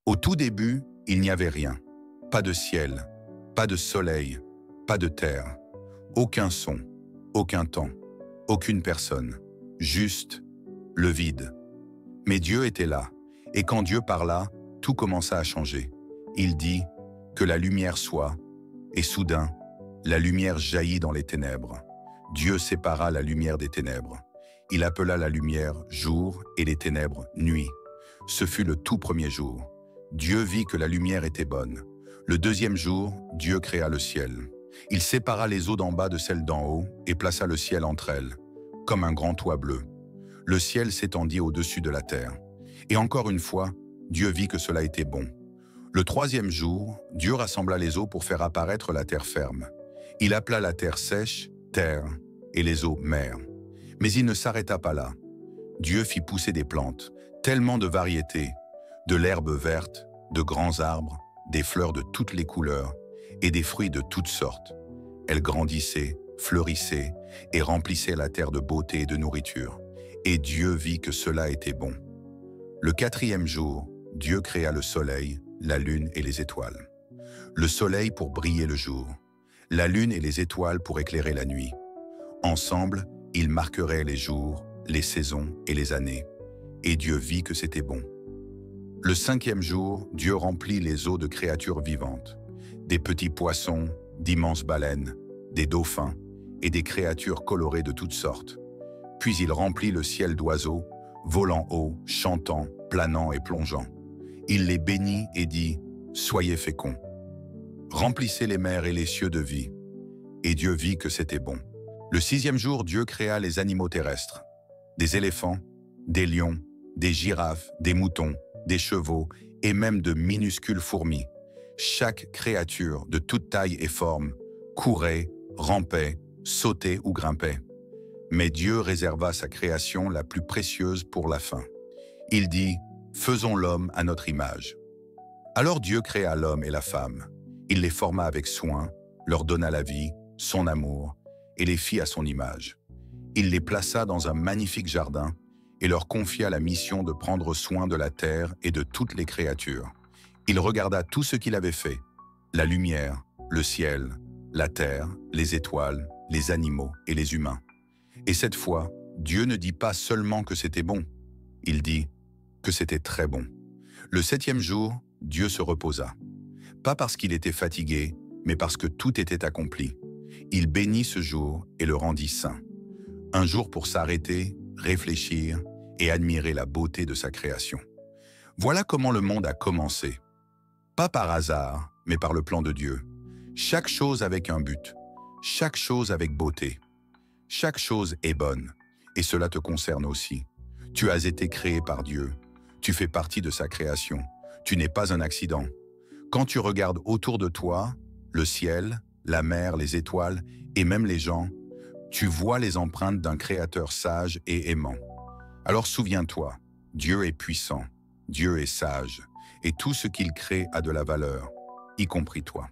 Au tout début, il n'y avait rien. Pas de ciel, pas de soleil, pas de terre. Aucun son, aucun temps, aucune personne. Juste le vide. Mais Dieu était là. Et quand Dieu parla, tout commença à changer. Il dit que la lumière soit, et soudain, la lumière jaillit dans les ténèbres. Dieu sépara la lumière des ténèbres. Il appela la lumière jour et les ténèbres nuit. Ce fut le tout premier jour. Dieu vit que la lumière était bonne. Le deuxième jour, Dieu créa le ciel. Il sépara les eaux d'en bas de celles d'en haut et plaça le ciel entre elles, comme un grand toit bleu. Le ciel s'étendit au-dessus de la terre. Et encore une fois, Dieu vit que cela était bon. Le troisième jour, Dieu rassembla les eaux pour faire apparaître la terre ferme. Il appela la terre sèche, terre, et les eaux, mer. Mais il ne s'arrêta pas là. Dieu fit pousser des plantes, tellement de variétés, de l'herbe verte, de grands arbres, des fleurs de toutes les couleurs et des fruits de toutes sortes. Elles grandissaient, fleurissaient et remplissaient la terre de beauté et de nourriture. Et Dieu vit que cela était bon. Le quatrième jour, Dieu créa le soleil, la lune et les étoiles. Le soleil pour briller le jour, la lune et les étoiles pour éclairer la nuit. Ensemble, ils marqueraient les jours, les saisons et les années. Et Dieu vit que c'était bon. Le cinquième jour, Dieu remplit les eaux de créatures vivantes, des petits poissons, d'immenses baleines, des dauphins et des créatures colorées de toutes sortes. Puis il remplit le ciel d'oiseaux, volant haut, chantant, planant et plongeant. Il les bénit et dit « Soyez féconds. Remplissez les mers et les cieux de vie. » Et Dieu vit que c'était bon. Le sixième jour, Dieu créa les animaux terrestres, des éléphants, des lions, des girafes, des moutons, des chevaux et même de minuscules fourmis. Chaque créature de toute taille et forme courait, rampait, sautait ou grimpait. Mais Dieu réserva sa création la plus précieuse pour la fin. Il dit « Faisons l'homme à notre image ». Alors Dieu créa l'homme et la femme. Il les forma avec soin, leur donna la vie, son amour, et les fit à son image. Il les plaça dans un magnifique jardin et leur confia la mission de prendre soin de la terre et de toutes les créatures. Il regarda tout ce qu'il avait fait, la lumière, le ciel, la terre, les étoiles, les animaux et les humains. Et cette fois, Dieu ne dit pas seulement que c'était bon, il dit que c'était très bon. Le septième jour, Dieu se reposa. Pas parce qu'il était fatigué, mais parce que tout était accompli. Il bénit ce jour et le rendit saint. Un jour pour s'arrêter, réfléchir et admirer la beauté de sa création. Voilà comment le monde a commencé. Pas par hasard, mais par le plan de Dieu. Chaque chose avec un but, chaque chose avec beauté. Chaque chose est bonne, et cela te concerne aussi. Tu as été créé par Dieu. Tu fais partie de sa création. Tu n'es pas un accident. Quand tu regardes autour de toi, le ciel, la mer, les étoiles et même les gens, tu vois les empreintes d'un créateur sage et aimant. Alors souviens-toi, Dieu est puissant, Dieu est sage, et tout ce qu'il crée a de la valeur, y compris toi.